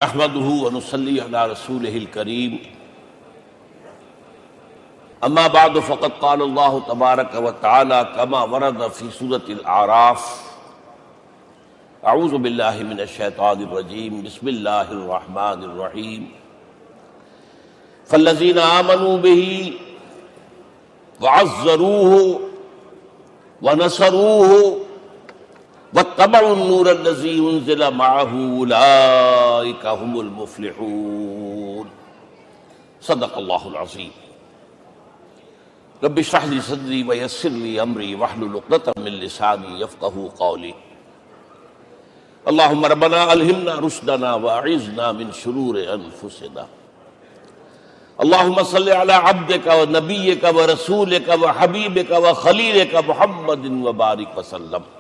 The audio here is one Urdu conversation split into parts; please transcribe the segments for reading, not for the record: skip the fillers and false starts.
احمدہ ونصلی علی رسولہ الکریم اما بعد فقد قال اللہ تبارک وتعالی کما ورد فی سورۃ الاعراف اعوذ باللہ من الشیطان الرجیم بسم اللہ الرحمن الرحیم فالذین آمنوا بہ وعزروہ ونصروہ واتبعوا النور الذی انزل معہ اولئک هم المفلحون صدق اللہ العظیم رب اشرح لی صدری ویسر لی امری واحلل عقدۃ من لسانی یفقہوا قولی اللہم ربنا الہمنا رشدنا واعذنا من شرور انفسنا اللہم صل علی عبدک ونبیک ورسولک وحبیبک وخلیلک محمد وبارک وسلم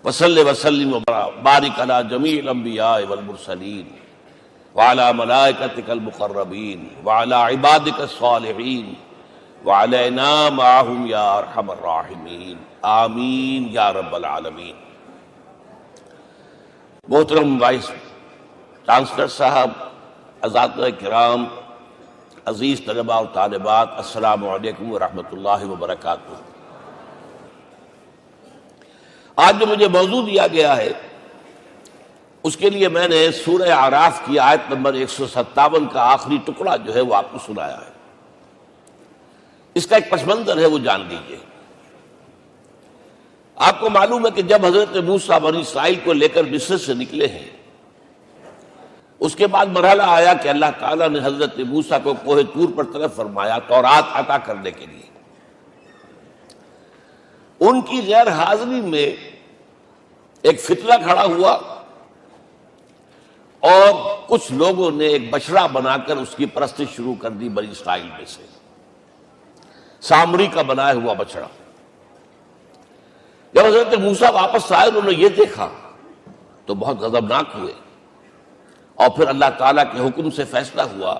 وصلی وسلم وبارک علی جمیع الانبیاء والمرسلین وعلی ملائکتک المقربین وعلی عبادک الصالحین وعلینا معہم یا ارحم الراحمین آمین یا رب العالمین۔ محترم وائس چانسلر صاحب، اساتذہ کرام، عزیز طلباء اور طالبات، السلام علیکم ورحمۃ اللہ وبرکاتہ۔ آج جو مجھے موضوع دیا گیا ہے اس کے لیے میں نے سورہ اعراف کی آیت نمبر 157 کا آخری ٹکڑا جو ہے وہ آپ کو سنایا ہے۔ اس کا ایک پس منظر ہے وہ جان لیجیے۔ آپ کو معلوم ہے کہ جب حضرت موسیٰ بنی اسرائیل کو لے کر مصر سے نکلے ہیں، اس کے بعد مرحلہ آیا کہ اللہ تعالیٰ نے حضرت موسیٰ کو کوہ طور پر طلب فرمایا تورات عطا کرنے کے لیے۔ ان کی غیر حاضری میں ایک فتنہ کھڑا ہوا اور کچھ لوگوں نے ایک بچڑا بنا کر اس کی پرستش شروع کر دی بنی اسرائیل میں سے، سامری کا بنایا ہوا بچڑا۔ جب حضرت موسیٰ واپس آئے انہوں نے یہ دیکھا تو بہت غضبناک ہوئے، اور پھر اللہ تعالیٰ کے حکم سے فیصلہ ہوا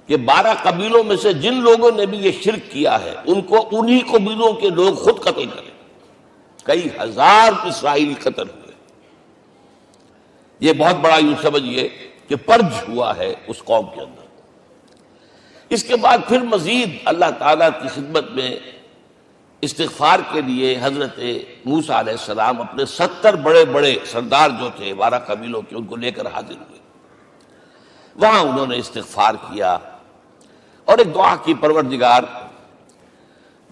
کہ 12 قبیلوں میں سے جن لوگوں نے بھی یہ شرک کیا ہے ان کو انہی قبیلوں کے لوگ خود قتل کریں۔ کئی ہزار اسرائیلی قتل ہوئے۔ یہ بہت بڑا یوں سمجھیے کہ پرج ہوا ہے اس قوم کے اندر۔ اس کے بعد پھر مزید اللہ تعالیٰ کی خدمت میں استغفار کے لیے حضرت موسیٰ علیہ السلام اپنے 70 بڑے بڑے سردار جو تھے 12 قبیلوں کے، ان کو لے کر حاضر ہوئے۔ وہاں انہوں نے استغفار کیا اور ایک دعا کی، پروردگار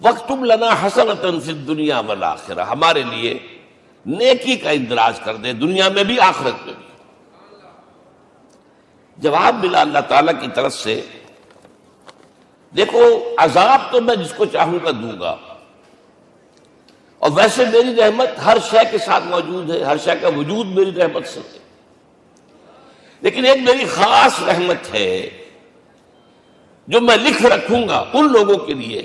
وَاكْتُبْ لَنَا حَسَنَةً فِي الدُّنْيَا وَالْآخِرَةِ، ہمارے لیے نیکی کا اندراج کر دے، دنیا میں بھی آخرت میں بھی۔ جواب ملا اللہ تعالیٰ کی طرف سے، دیکھو عذاب تو میں جس کو چاہوں گا دوں گا، اور ویسے میری رحمت ہر شے کے ساتھ موجود ہے، ہر شے کا وجود میری رحمت سے ہے، لیکن ایک میری خاص رحمت ہے جو میں لکھ رکھوں گا ان لوگوں کے لیے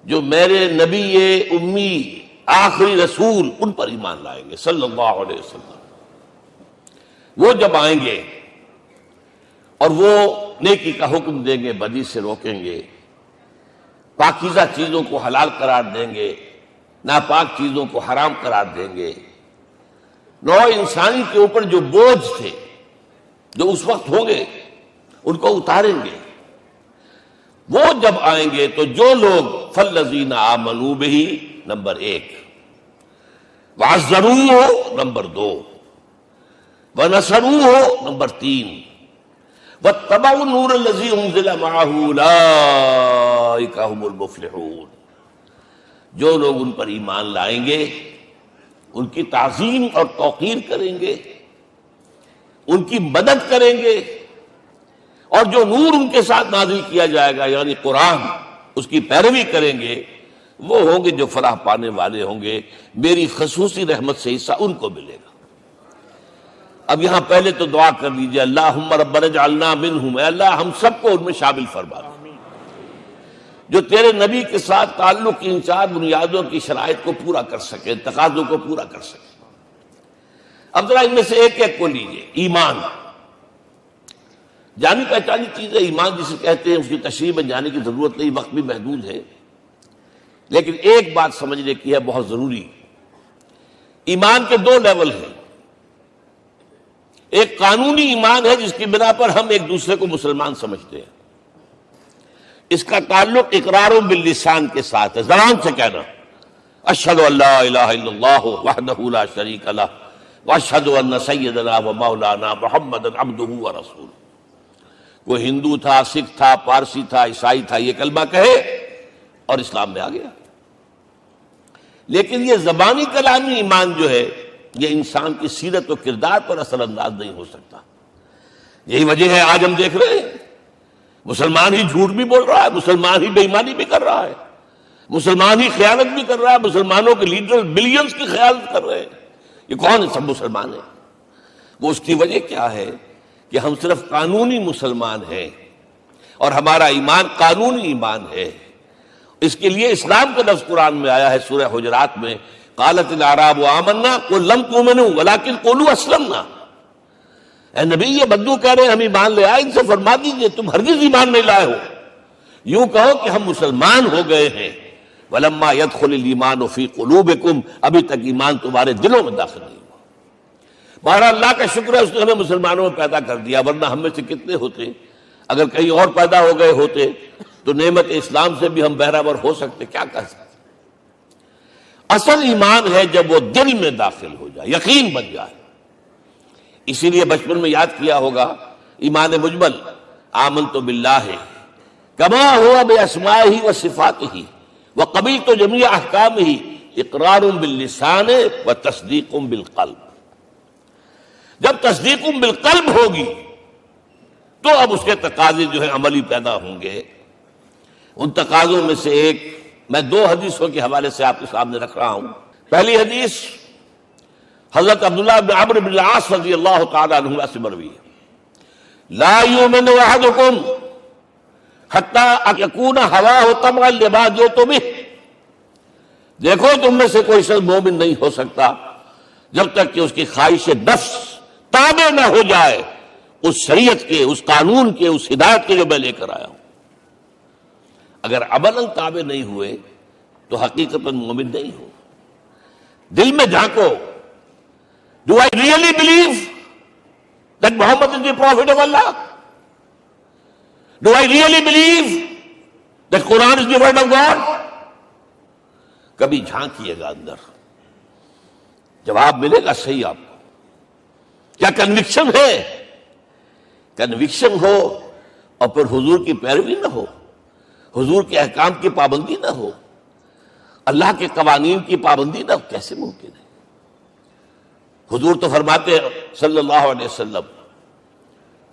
جو میرے نبی امی آخری رسول ان پر ایمان لائیں گے صلی اللہ علیہ وسلم۔ وہ جب آئیں گے اور وہ نیکی کا حکم دیں گے، بدی سے روکیں گے، پاکیزہ چیزوں کو حلال قرار دیں گے، ناپاک چیزوں کو حرام قرار دیں گے، نوع انسانی کے اوپر جو بوجھ تھے جو اس وقت ہوں گے ان کو اتاریں گے۔ وہ جب آئیں گے تو جو لوگ فالذین آمنوا بہ نمبر 1، وعزروہ نمبر 2، ونصروہ نمبر 3، واتبعوا النور الذی انزل معہ اولئک هم المفلحون، جو لوگ ان پر ایمان لائیں گے، ان کی تعظیم اور توقیر کریں گے، ان کی مدد کریں گے، اور جو نور ان کے ساتھ نازل کیا جائے گا یعنی قرآن، اس کی پیروی کریں گے، وہ ہوں گے جو فلاح پانے والے ہوں گے، میری خصوصی رحمت سے حصہ ان کو ملے گا۔ اب یہاں پہلے تو دعا کر لیجیے، اللہم ربنا اجعلنا منہم، اے اللہ ہم سب کو ان میں شامل فرما دے جو تیرے نبی کے ساتھ تعلق کی ان 4 بنیادوں کی شرائط کو پورا کر سکے، تقاضوں کو پورا کر سکے۔ اب ذرا ان میں سے ایک ایک کو لیجیے۔ ایمان جانی پہچانی چیز ہے، ایمان جسے کہتے ہیں، اس کی تشریح میں جانے کی ضرورت نہیں، وقت بھی محدود ہے، لیکن ایک بات سمجھنے کی ہے بہت ضروری۔ ایمان کے 2 لیول ہیں۔ ایک قانونی ایمان ہے جس کی بنا پر ہم ایک دوسرے کو مسلمان سمجھتے ہیں. اس کا تعلق اقرار باللسان کے ساتھ ہے، زبان سے کہنا اشہد ان لا الہ الا اللہ وحدہ لا شریک لہ واشہد ان سیدنا و مولانا محمد عبدہ ورسولہ. کوئی ہندو تھا، سکھ تھا، پارسی تھا، عیسائی تھا، یہ کلمہ کہے اور اسلام میں آ گیا. لیکن یہ زبانی کلامی ایمان جو ہے یہ انسان کی سیرت و کردار پر اثر انداز نہیں ہو سکتا. یہی وجہ ہے آج ہم دیکھ رہے ہیں مسلمان ہی جھوٹ بھی بول رہا ہے، مسلمان ہی بے ایمانی بھی کر رہا ہے، مسلمان ہی خیانت بھی کر رہا ہے، مسلمانوں کے لیڈر بلینز کی خیانت کر رہے ہیں. یہ کون ہے؟ سب مسلمان ہیں. وہ اس کی وجہ کیا ہے کہ ہم صرف قانونی مسلمان ہیں اور ہمارا ایمان قانونی ایمان ہے. اس کے لیے اسلام کا لفظ قرآن میں آیا ہے سورہ حجرات میں، قالت الاعراب آمنا قل لم تؤمنوا ولکن قولوا اسلمنا. اے نبی یہ بدو کہہ رہے ہیں ہم ایمان لے آئے، ان سے فرما دیجئے تم ہرگز ایمان نہیں لائے ہو، یوں کہو کہ ہم مسلمان ہو گئے ہیں. ولما يدخل الايمان في قلوبكم، ابھی تک ایمان تمہارے دلوں میں داخل نہیں ہوا. بہرحال اللہ کا شکر ہے اس نے ہمیں مسلمانوں میں پیدا کر دیا، ورنہ ہم میں سے کتنے ہوتے اگر کہیں اور پیدا ہو گئے ہوتے تو نعمت اسلام سے بھی ہم بہرہور ہو سکتے. کیا کہہ سکتے؟ اصل ایمان ہے جب وہ دل میں داخل ہو جائے، یقین بن جائے. اسی لیے بچپن میں یاد کیا ہوگا ایمان مجمل، آمنت باللہ کما ہوا باسمائہ وصفاتہ وقبلت جمیع احکامہ اقرار باللسان وتصدیق بالقلب. جب تصدیق بالقلب ہوگی تو اب اس کے تقاضے جو ہیں عملی پیدا ہوں گے. ان تقاضوں میں سے ایک میں 2 حدیثوں کے حوالے سے آپ کے سامنے رکھ رہا ہوں. پہلی حدیث حضرت عبداللہ بن عمرو بن العاص رضی اللہ تعالی عنہما سے مروی ہے، لا یؤمن احدکم حتی یکون ہواہ طبعا لما جئت بہ. دیکھو تم میں سے کوئی شخص مومن نہیں ہو سکتا جب تک کہ اس کی خواہش نفس تابع نہ ہو جائے اس شریعت کے، اس قانون کے، اس ہدایت کے جو میں لے کر آیا ہوں. اگر عملاً تابع نہیں ہوئے تو حقیقتاً مومن نہیں ہو. دل میں جھانکو، Do I really believe that Muhammad is the Prophet of Allah? Do I really believe that Quran is the word of God? کبھی جھانکیے گا اندر، جواب ملے گا صحیح آپ کو. کیا کنوکشن ہے؟ کنوکشن ہو اور پھر حضور کی پیروی نہ ہو، حضور کے احکام کی پابندی نہ ہو، اللہ کے قوانین کی پابندی نہ ہو، کیسے ممکن ہے؟ حضور تو فرماتے ہیں صلی اللہ علیہ وسلم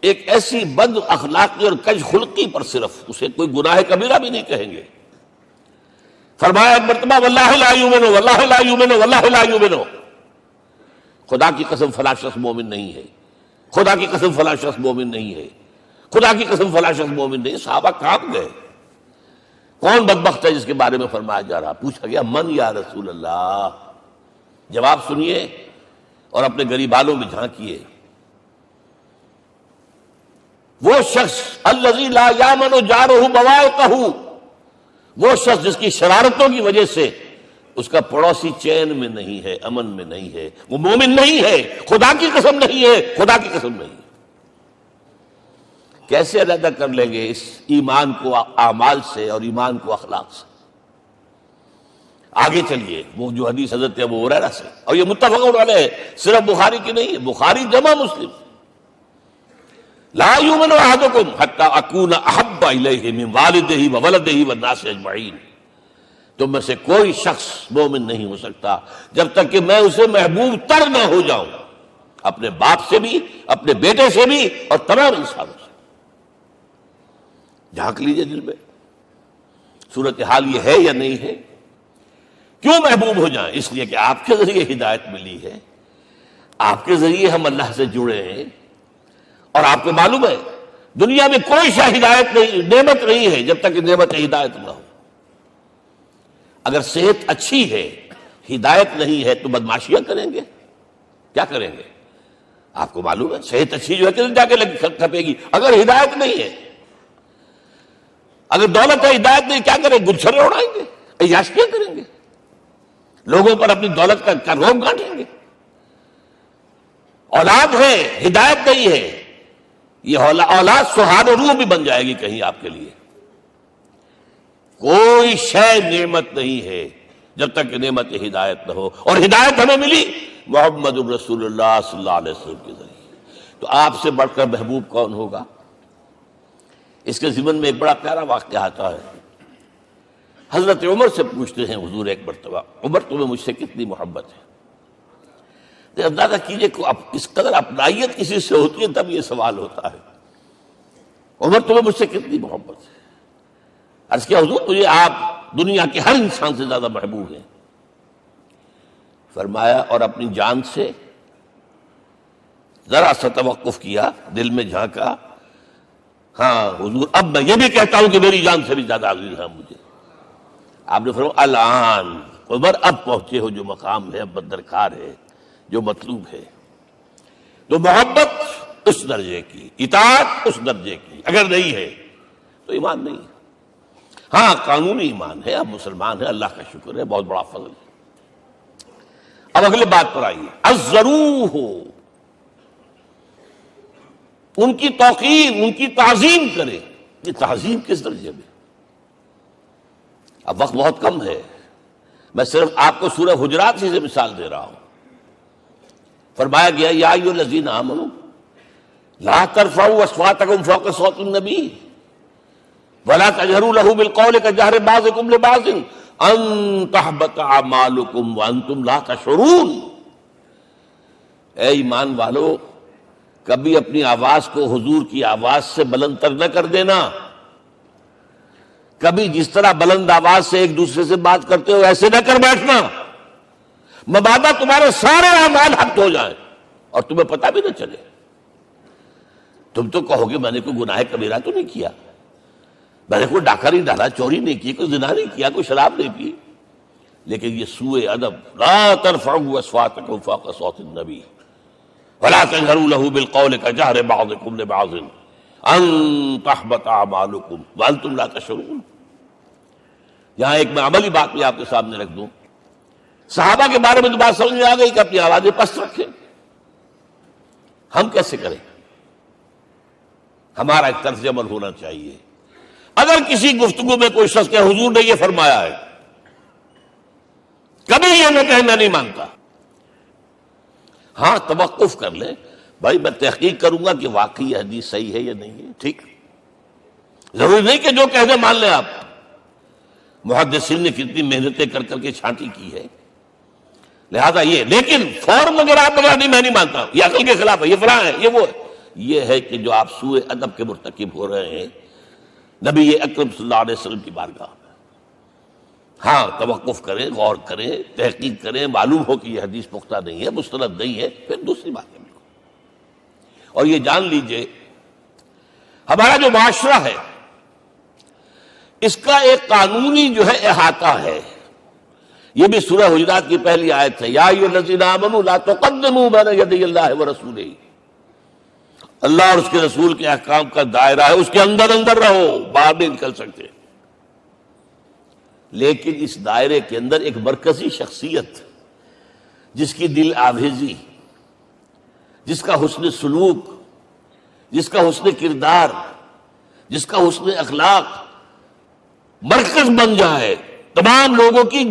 ایک ایسی بد اخلاقی اور کج خلقی پر صرف اسے کوئی گناہ کبیرہ بھی نہیں کہیں گے. فرمایا ایک مرتبہ واللہ لا یؤمن واللہ لا یؤمن واللہ لا یؤمن، خدا کی قسم فلاں شخص مومن نہیں ہے، خدا کی قسم فلاں شخص مومن نہیں ہے، خدا کی قسم فلاں شخص مومن نہیں. صحابہ کانپ گئے، کون بدبخت ہے جس کے بارے میں فرمایا جا رہا؟ پوچھا گیا من یا رسول اللہ. جواب سنیے اور اپنے غریب حالوں میں جھانکیے. وہ شخص الذی لا یامن جارہ بوائقہ، وہ شخص جس کی شرارتوں کی وجہ سے اس کا پڑوسی چین میں نہیں ہے، امن میں نہیں ہے، وہ مومن نہیں ہے. خدا کی قسم نہیں ہے، خدا کی قسم نہیں ہے. کیسے علیحدہ کر لیں گے اس ایمان کو اعمال سے اور ایمان کو اخلاق سے؟ آگے چلیے، وہ جو حدیث حضرت ابو ہریرہ سے، اور یہ متفق علیہ ہے، صرف بخاری کی نہیں ہے، بخاری جمع مسلم. لا یؤمن احدکم حتی اکون احب الیہ من والدہ وولدہ والناس اجمعین. تم میں سے کوئی شخص مومن نہیں ہو سکتا جب تک کہ میں اسے محبوب تر نہ ہو جاؤں، اپنے باپ سے بھی، اپنے بیٹے سے بھی، اور تمام انسانوں سے. جھانک لیجئے دل میں صورتحال یہ ہے یا نہیں ہے. کیوں محبوب ہو جائیں؟ اس لیے کہ آپ کے ذریعے ہدایت ملی ہے، آپ کے ذریعے ہم اللہ سے جڑے ہیں. اور آپ کو معلوم ہے دنیا میں کوئی شاہ ہدایت نہیں، نعمت نہیں ہے جب تک کہ نعمت ہدایت نہ ہو. اگر صحت اچھی ہے ہدایت نہیں ہے تو بدماشیاں کریں گے، کیا کریں گے؟ آپ کو معلوم ہے صحت اچھی جو ہے کہ جا کے کھپے گی اگر ہدایت نہیں ہے. اگر دولت ہے ہدایت نہیں، کیا کریں؟ گلچھرے اڑائیں گے، عیاشیاں کریں گے، لوگوں پر اپنی دولت کا روب گانٹیں گے. اولاد ہے، ہدایت نہیں ہے. یہ اولاد سہار و روح بھی بن جائے گی کہیں آپ کے لیے. کوئی شے نعمت نہیں ہے جب تک کہ نعمت ہدایت نہ ہو، اور ہدایت ہمیں ملی محمد الرسول اللہ صلی اللہ علیہ وسلم کے ذریعے. تو آپ سے بڑھ کر محبوب کون ہوگا؟ اس کے ضمن میں ایک بڑا پیارا واقعہ آتا ہے. حضرت عمر سے پوچھتے ہیں حضور ایک مرتبہ، عمر تمہیں مجھ سے کتنی محبت ہے؟ اندازہ کیجئے کہ اس قدر اپنائیت کسی سے ہوتی ہے تب یہ سوال ہوتا ہے. عمر تمہیں مجھ سے کتنی محبت ہے؟ عرض کیا حضور مجھے آپ دنیا کے ہر انسان سے زیادہ محبوب ہیں. فرمایا اور اپنی جان سے؟ ذرا سا توقف کیا، دل میں جھانکا. ہاں حضور اب میں یہ بھی کہتا ہوں کہ میری جان سے بھی زیادہ عزیز ہے مجھے. آپ نے فرمایا الان عمر اب پہنچے ہو جو مقام ہے، اب درکار ہے، جو مطلوب ہے. تو محبت اس درجے کی، اطاعت اس درجے کی اگر نہیں ہے تو ایمان نہیں ہے. ہاں قانونی ایمان ہے، اب مسلمان ہے، اللہ کا شکر ہے، بہت بڑا فضل ہے. اب اگلے بات پر آئیے. الضروح، ان کی توقیر، ان کی تعظیم کرے. یہ تعظیم کس درجے میں؟ اب وقت بہت کم ہے، میں صرف آپ کو سورہ حجرات سے مثال دے رہا ہوں. فرمایا گیا یا ایھا الذین آمنوا لا ترفعوا اصواتکم فوق صوت النبی ولا تجهروا له بالقول كجهر بعضكم لبعض ان تحبط اعمالكم وانتم لا تشعرون. اے ایمان والو، کبھی اپنی آواز کو حضور کی آواز سے بلند تر نہ کر دینا. کبھی جس طرح بلند آواز سے ایک دوسرے سے بات کرتے ہو ایسے نہ کر بیٹھنا، مبادا تمہارے سارے اعمال حق ہو جائیں اور تمہیں پتہ بھی نہ چلے. تم تو کہو گے میں نے کوئی گناہ کبیرہ تو نہیں کیا، میں نے کوئی ڈاکہ نہیں ڈالا، چوری نہیں کی، کوئی زنا نہیں کیا، کوئی شراب نہیں پی. لیکن یہ سوء ادب، لا ترفعوا اصواتکم فوق صوت النبی ولا تجهروا له بالقول كجهر بعضكم لبعض ان تحبط اعمالكم وانتم لا تشعرون. یہاں ایک میں عملی بات بھی آپ کے سامنے رکھ دوں. صحابہ کے بارے میں تو بات سمجھ میں آ گئی کہ اپنی آوازیں پست رکھیں. ہم کیسے کریں؟ ہمارا ایک طرز عمل ہونا چاہیے. اگر کسی گفتگو میں کوئی شخص کہ حضور نے یہ فرمایا ہے، کبھی یہ نہ کہے میں نہیں مانتا. ہاں توقف کر لیں، بھائی میں تحقیق کروں گا کہ واقعی یہ حدیث صحیح ہے یا نہیں ہے. ٹھیک، ضروری نہیں کہ جو کہہ دیں مان لیں آپ. محدثین نے کتنی محنتیں کر کر کے چھانٹی کی ہے. لہذا یہ، لیکن فوراً اگر آپ بتا نہیں میں نہیں مانتا، یہ عقل کے خلاف ہے، یہ فلاں ہے، یہ وہ ہے، یہ ہے کہ جو آپ سوء ادب کے مرتکب ہو رہے ہیں نبی اکرم صلی اللہ علیہ وسلم کی بارگاہ میں. ہاں توقف کریں، غور کریں، تحقیق کریں، معلوم ہو کہ یہ حدیث پختہ نہیں ہے، مستند نہیں ہے، پھر دوسری بات ہے. اور یہ جان لیجئے ہمارا جو معاشرہ ہے اس کا ایک قانونی جو ہے احاطہ ہے. یہ بھی سورہ حجرات کی پہلی آیت ہے، یا ایھا الذین آمنوا لا تقدموا بین یدی اللہ ورسولہ. اللہ اور اس کے رسول کے احکام کا دائرہ ہے، اس کے اندر اندر رہو، باہر نہیں نکل سکتے. لیکن اس دائرے کے اندر ایک مرکزی شخصیت جس کی دل آویزی، جس کا حسن سلوک، جس کا حسن کردار، جس کا حسن اخلاق مرکز بن جائے، تمام لوگوں کی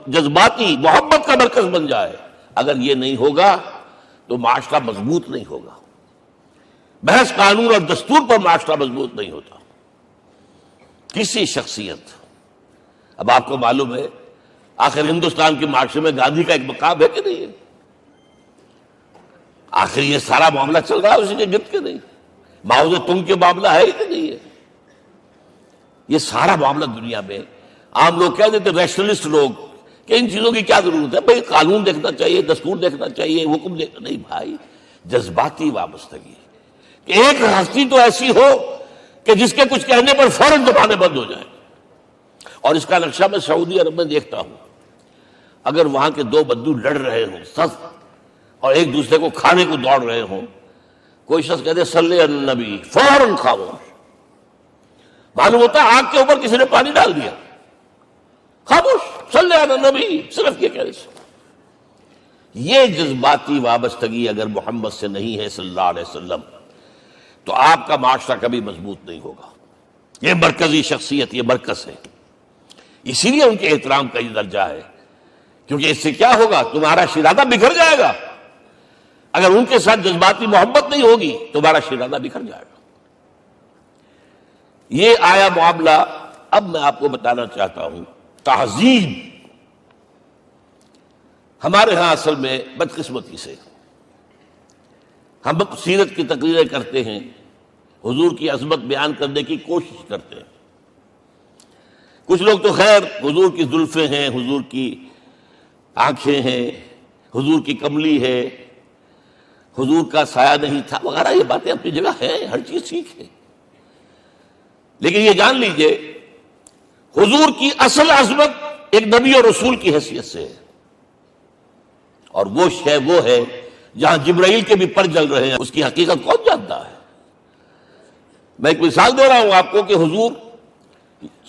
جذباتی محبت کا مرکز بن جائے، اگر یہ نہیں ہوگا تو معاشرہ مضبوط نہیں ہوگا. محض قانون اور دستور پر معاشرہ مضبوط نہیں ہوتا. کسی شخصیت، اب آپ کو معلوم ہے آخر ہندوستان کے معاشرے میں گاندھی کا ایک مقام ہے کہ نہیں ہے؟ آخر یہ سارا معاملہ چل رہا ہے اسی کے گرد کے نہیں؟ ماؤ زے تنگ کے معاملہ ہے کہ نہیں ہے؟ یہ سارا معاملہ دنیا میں عام لوگ کہہ دیتے، ریشنلسٹ لوگ، کہ ان چیزوں کی کیا ضرورت ہے؟ بھائی قانون دیکھنا چاہیے، دستور دیکھنا چاہیے، حکم دیکھنا نہیں. بھائی جذباتی وابستگی کہ ایک ہستی تو ایسی ہو کہ جس کے کچھ کہنے پر فوراً زبانیں بند ہو جائیں. اور اس کا نقشہ میں سعودی عرب میں دیکھتا ہوں، اگر وہاں کے دو بدو لڑ رہے ہوں سخت اور ایک دوسرے کو کھانے کو دوڑ رہے ہوں، کوئی شخص کہتے صلی علی النبی، فوراً خاموش. معلوم ہوتا ہے آگ کے اوپر کسی نے پانی ڈال دیا، خاموش، صلی علی النبی، صرف یہ کہنے سے. یہ جذباتی وابستگی اگر محمد سے نہیں ہے صلی اللہ علیہ وسلم تو آپ کا معاشرہ کبھی مضبوط نہیں ہوگا. یہ مرکزی شخصیت، یہ مرکز ہے، اسی لیے ان کے احترام کا یہ درجہ ہے، کیونکہ اس سے کیا ہوگا؟ تمہارا شیرازہ بکھر جائے گا. اگر ان کے ساتھ جذباتی محبت نہیں ہوگی تمہارا شیرازہ بکھر جائے گا. یہ آیا معاملہ. اب میں آپ کو بتانا چاہتا ہوں تہذیب ہمارے ہاں اصل میں بدقسمتی سے ہم سیرت کی تقریریں کرتے ہیں، حضور کی عظمت بیان کرنے کی کوشش کرتے ہیں. کچھ لوگ تو خیر حضور کی زلفیں ہیں، حضور کی آنکھیں ہیں، حضور کی کملی ہے، حضور کا سایہ نہیں تھا وغیرہ، یہ باتیں اپنی جگہ ہیں، ہر چیز ٹھیک ہے. لیکن یہ جان لیجئے حضور کی اصل عظمت ایک نبی اور رسول کی حیثیت سے ہے، اور وہ شے وہ ہے جہاں جبرائیل کے بھی پر جل رہے ہیں، اس کی حقیقت کون جانتا ہے؟ میں ایک مثال دے رہا ہوں آپ کو کہ حضور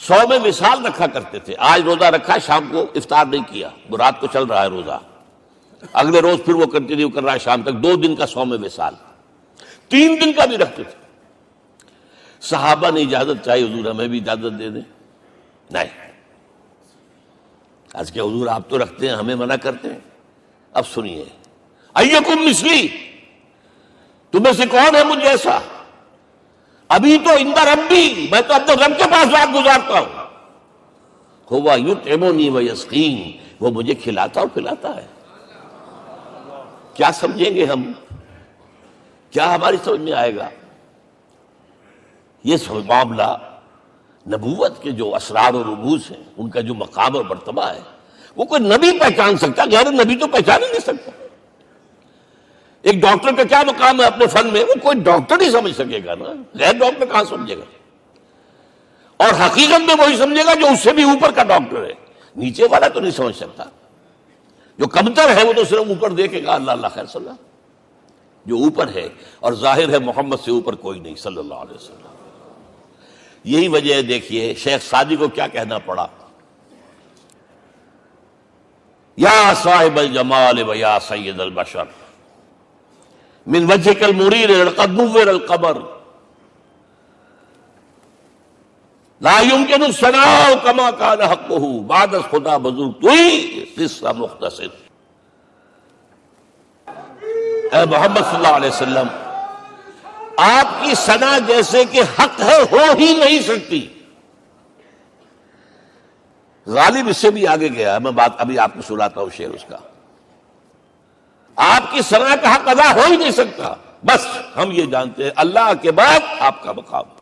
100 میں وصال رکھا کرتے تھے. آج روزہ رکھا، شام کو افطار نہیں کیا، وہ رات کو چل رہا ہے روزہ، اگلے روز پھر وہ کنٹینیو کر رہا ہے شام تک. 2 دن کا 100 میں وصال، 3 دن کا بھی رکھتے تھے. صحابہ نے اجازت چاہی، حضور ہمیں بھی اجازت دے دیں. نہیں، آج کے حضور آپ تو رکھتے ہیں، ہمیں منع کرتے ہیں. اب سنیے، ایکم مثلی، تمہیں سے کون ہے مجھ جیسا؟ ابھی تو عند ربی، میں تو اپنے رب کے پاس رات گزارتا ہوں. ہوا یطعمنی ویسقین، وہ مجھے کھلاتا اور پلاتا ہے. کیا سمجھیں گے ہم؟ کیا ہماری سمجھ میں آئے گا؟ یہ معاملہ نبوت کے جو اسرار و رموز ہیں، ان کا جو مقام اور مرتبہ ہے، وہ کوئی نبی پہچان سکتا، غیر نبی تو پہچان ہی نہیں سکتا. ایک ڈاکٹر کا کیا مقام ہے اپنے فن میں؟ وہ کوئی ڈاکٹر ہی سمجھ سکے گا نا، غیر ڈاکٹر کہاں سمجھے گا؟ اور حقیقت میں وہی سمجھے گا جو اس سے بھی اوپر کا ڈاکٹر ہے، نیچے والا تو نہیں سمجھ سکتا. جو کمتر ہے وہ تو صرف اوپر دیکھے گا اللہ اللہ خیر صلی اللہ. جو اوپر ہے اور ظاہر ہے محمد سے اوپر کوئی نہیں صلی اللہ علیہ وسلم. یہی وجہ ہے، دیکھیے شیخ سعدی کو کیا کہنا پڑا، یا صاحب الجمال و یا سید البشر من وجهك المرير لقد نور القمر لا يمكن الثناء كما كان حقه بعد خدا بزرگ توئی قصہ مختصر. اے محمد صلی اللہ علیہ وسلم، آپ کی ثنا جیسے کہ حق ہے ہو ہی نہیں سکتی. غالب اس سے بھی آگے گیا ہے، میں بات ابھی آپ کو سناتا ہوں شعر اس کا. آپ کی ثنا کا حق ادا ہو ہی نہیں سکتا. بس ہم یہ جانتے ہیں اللہ کے بعد آپ کا مقام.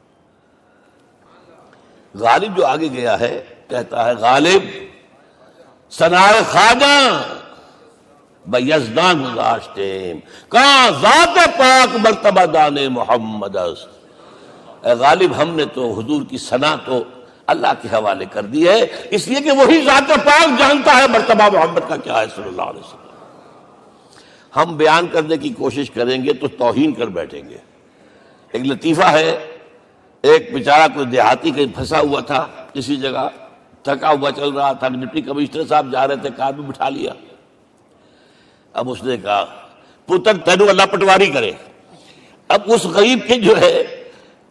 غالب جو آگے گیا ہے کہتا ہے، غالب ثنائے خواجہ بیزدان گزاشتیم کہاں ذات پاک مرتبہ دان محمد است. اے غالب ہم نے تو حضور کی ثنا تو اللہ کے حوالے کر دی ہے، اس لیے کہ وہی ذات پاک جانتا ہے مرتبہ محمد کا کیا ہے صلی اللہ علیہ وسلم. ہم بیان کرنے کی کوشش کریں گے تو توہین کر بیٹھیں گے. ایک لطیفہ ہے، ایک بیچارہ کوئی دیہاتی کہیں پھنسا ہوا تھا کسی جگہ، تھکا ہوا چل رہا تھا، ڈپٹی کمشنر صاحب جا رہے تھے، کار میں بٹھا لیا. اب اس نے کہا پتر تینو اللہ پٹواری کرے. اب اس غریب کے جو ہے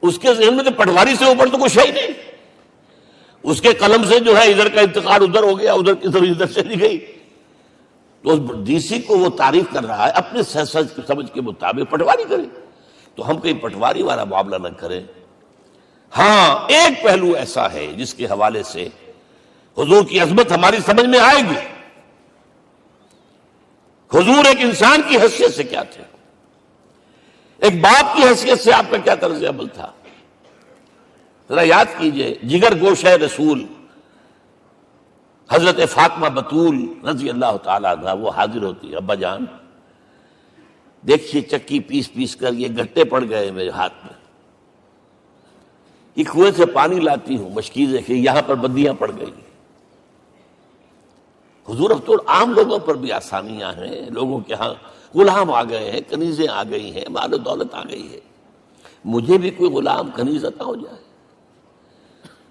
اس کے ذہن میں تو پٹواری سے اوپر تو کچھ ہے ہی نہیں. اس کے قلم سے جو ہے ادھر کا انتقال ادھر ہو گیا، ادھر کی طرف ادھر چلی گئی. تو ڈی سی کو وہ تعریف کر رہا ہے، اپنے سمجھ کے مطابق پٹواری کرے. تو ہم کہیں پٹواری والا معاملہ نہ کریں. ہاں ایک پہلو ایسا ہے جس کے حوالے سے حضور کی عظمت ہماری سمجھ میں آئے گی. حضور ایک انسان کی حیثیت سے کیا تھے، ایک باپ کی حیثیت سے آپ کا کیا طرز عمل تھا. ذرا یاد کیجئے، جگر گوشہ رسول حضرت فاطمہ بطول رضی اللہ تعالیٰ عنہ وہ حاضر ہوتی ہے. ابا جان دیکھیے چکی پیس پیس کر یہ گھٹے پڑ گئے میرے ہاتھ میں، یہ کنویں سے پانی لاتی ہوں، مشکیزیں کہ یہاں پر بندیاں پڑ گئی. حضور اب تو عام لوگوں پر بھی آسانیاں ہیں، لوگوں کے ہاں غلام آ گئے ہیں، کنیزیں آ گئی ہیں، مال و دولت آ گئی ہے. مجھے بھی کوئی غلام کنیز عطا ہو جائے.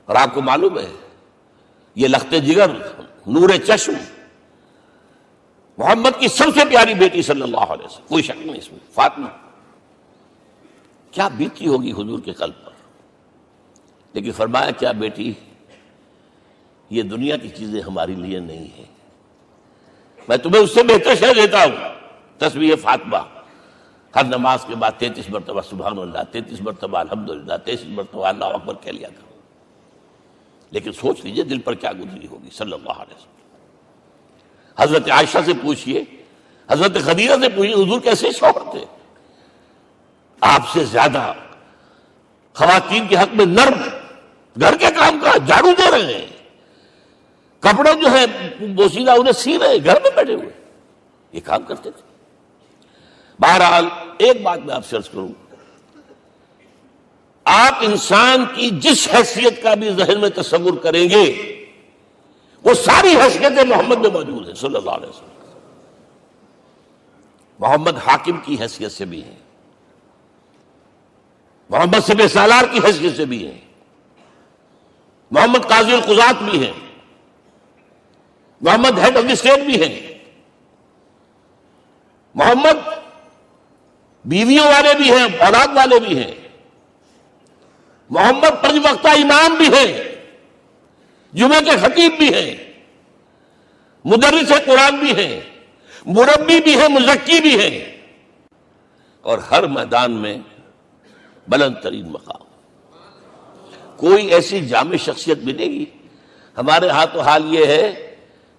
اور آپ کو معلوم ہے یہ لخت جگر، نور چشم، محمد کی سب سے پیاری بیٹی صلی اللہ علیہ وسلم، کوئی شک نہیں اس میں، فاطمہ، کیا بیتی ہوگی حضور کے قلب پر. لیکن فرمایا کیا بیٹی، یہ دنیا کی چیزیں ہمارے لیے نہیں ہیں، میں تمہیں اس سے بہتر شے دیتا ہوں. تسبیح فاطمہ ہر نماز کے بعد 33 مرتبہ سبحان اللہ، 33 مرتبہ الحمدللہ، 33 مرتبہ اللہ اکبر کہہ لیا کرو. لیکن سوچ لیجئے دل پر کیا گزری ہوگی صلی اللہ علیہ وسلم. حضرت عائشہ سے پوچھئے، حضرت خدیجہ سے پوچھئے حضور کیسے شوہر تھے، آپ سے زیادہ خواتین کے حق میں نرم، گھر کے کام کا جھاڑو دے رہے ہیں، کپڑے جو ہے بوسیدہ انہیں سی رہے، گھر میں بیٹھے ہوئے یہ کام کرتے تھے. بہرحال ایک بات میں آپ سے عرض کروں، آپ انسان کی جس حیثیت کا بھی ذہن میں تصور کریں گے وہ ساری حیثیتیں محمد میں موجود ہیں صلی اللہ علیہ وسلم. محمد حاکم کی حیثیت سے بھی ہیں، محمد سپہ سالار کی حیثیت سے بھی ہیں، محمد قاضی القضات بھی ہیں، محمد ہیڈ آف دی اسٹیٹ بھی ہیں، محمد بیویوں والے بھی ہیں، اولاد والے بھی ہیں، محمد 5 وقتہ امام بھی ہیں، جمعے کے خطیب بھی ہیں، مدرس قرآن بھی ہیں، مربی بھی ہیں، مزکی بھی ہیں، اور ہر میدان میں بلند ترین مقام. کوئی ایسی جامع شخصیت ملے گی؟ ہمارے ہاں تو حال یہ ہے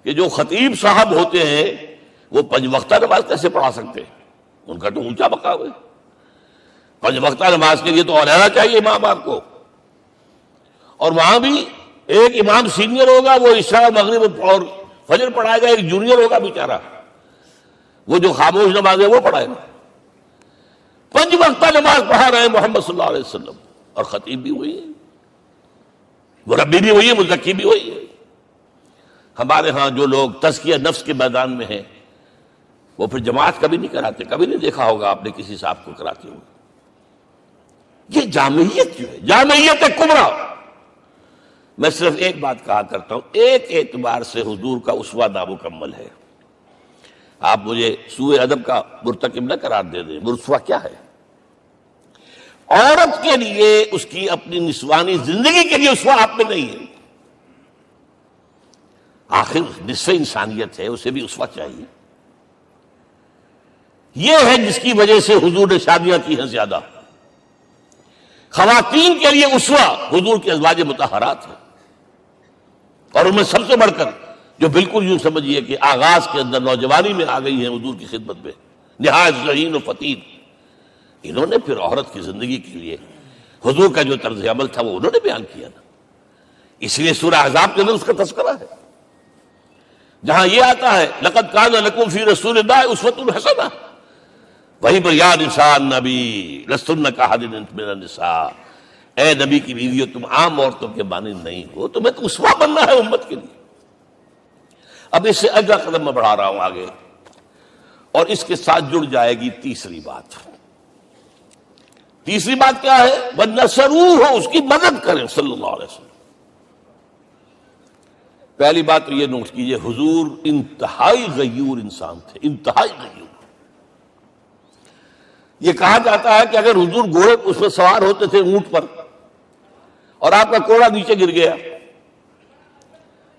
کہ جو خطیب صاحب ہوتے ہیں وہ 5 وقتہ نماز کیسے پڑھا سکتے ہیں؟ ان کا تو اونچا مقام ہے. 5 وقتہ نماز کے لیے تو علیحدہ چاہیے امام آپ کو، اور وہاں بھی ایک امام سینئر ہوگا وہ عشاء مغرب اور فجر پڑھائے گا، ایک جونیئر ہوگا بیچارہ وہ جو خاموش نماز ہے وہ پڑھائے گا. 5 وقتہ نماز پڑھا رہے ہیں محمد صلی اللہ علیہ وسلم، اور خطیب بھی وہی ہے، مربی بھی وہی ہے، مزکی بھی وہی ہے. ہمارے ہاں جو لوگ تزکیہ نفس کے میدان میں ہیں وہ پھر جماعت کبھی نہیں کراتے، کبھی نہیں دیکھا ہوگا آپ نے کسی صاحب کو کراتے ہوئے. یہ جامعیت کیوں ہے؟ جامعیت کبریٰ. میں صرف ایک بات کہا کرتا ہوں، ایک اعتبار سے حضور کا اسوہ نامکمل ہے. آپ مجھے سوء ادب کا مرتکب نہ قرار دے دیں. اسوہ کیا ہے؟ عورت کے لیے اس کی اپنی نسوانی زندگی کے لیے اسوہ آپ میں نہیں ہے. آخر نصف انسانیت ہے، اسے بھی اسوہ چاہیے. یہ ہے جس کی وجہ سے حضور نے شادیاں کی ہیں زیادہ. خواتین کے لیے اسوہ حضور کے ازواج مطہرات ہیں، اور ان میں سب سے بڑھ کر جو بالکل یوں سمجھیے کہ آغاز کے اندر نوجوانی میں آ گئی ہیں حضور کی خدمت میں، نہایت ذہین و فطین. انہوں نے پھر عورت کی زندگی کے لیے حضور کا جو طرز عمل تھا وہ انہوں نے بیان کیا نا. اس لیے سورہ احزاب کے اندر اس کا تذکرہ ہے، جہاں یہ آتا ہے لقد کان لکم فی رسول اللہ اسوۃ حسنہ، وہیں پر یا نساء النبی لستن کاحد من النساء، اے نبی کی بیویوں تم عام عورتوں کے مانند نہیں ہو، تمہیں تو اسوہ بننا ہے امت کے لیے. اب اس سے اگلا قدم میں بڑھا رہا ہوں آگے، اور اس کے ساتھ جڑ جائے گی تیسری بات. تیسری بات کیا ہے؟ وَنَصَرُوهُ، اس کی مدد کریں صلی اللہ علیہ وسلم. پہلی بات تو یہ نوٹ کیجئے، حضور انتہائی غیور انسان تھے، انتہائی غیور. یہ کہا جاتا ہے کہ اگر حضور گھوڑے اس پر سوار ہوتے تھے اونٹ پر اور آپ کا کوڑا نیچے گر گیا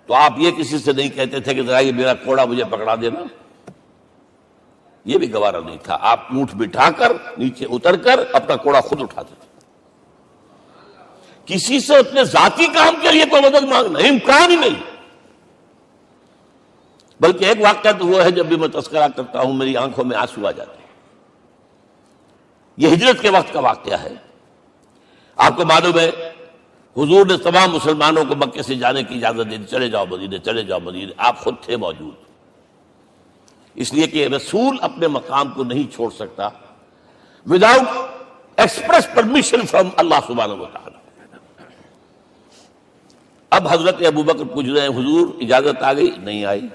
تو آپ یہ کسی سے نہیں کہتے تھے کہ ذرا یہ میرا کوڑا مجھے پکڑا دینا، یہ بھی گوارا نہیں تھا. آپ اونٹ بٹھا کر نیچے اتر کر اپنا کوڑا خود اٹھاتے تھے. کسی سے اپنے ذاتی کام کے لیے کوئی مدد مانگنا امکان ہی نہیں. بلکہ ایک واقعہ تو وہ ہے جب بھی میں تذکرہ کرتا ہوں میری آنکھوں میں آنسو آ جاتے ہیں. یہ ہجرت کے وقت کا واقعہ ہے. آپ کو معلوم ہے حضور نے تمام مسلمانوں کو مکے سے جانے کی اجازت دی، چلے جاؤ مدینے، چلے جاؤ مدینے. آپ خود تھے موجود، اس لیے کہ رسول اپنے مقام کو نہیں چھوڑ سکتا وداؤٹ ایکسپریس پرمیشن فرام اللہ سبحانہ و تعالی. اب حضرت ابوبکر پوچھ رہے ہیں حضور اجازت آ گئی؟ نہیں آئی.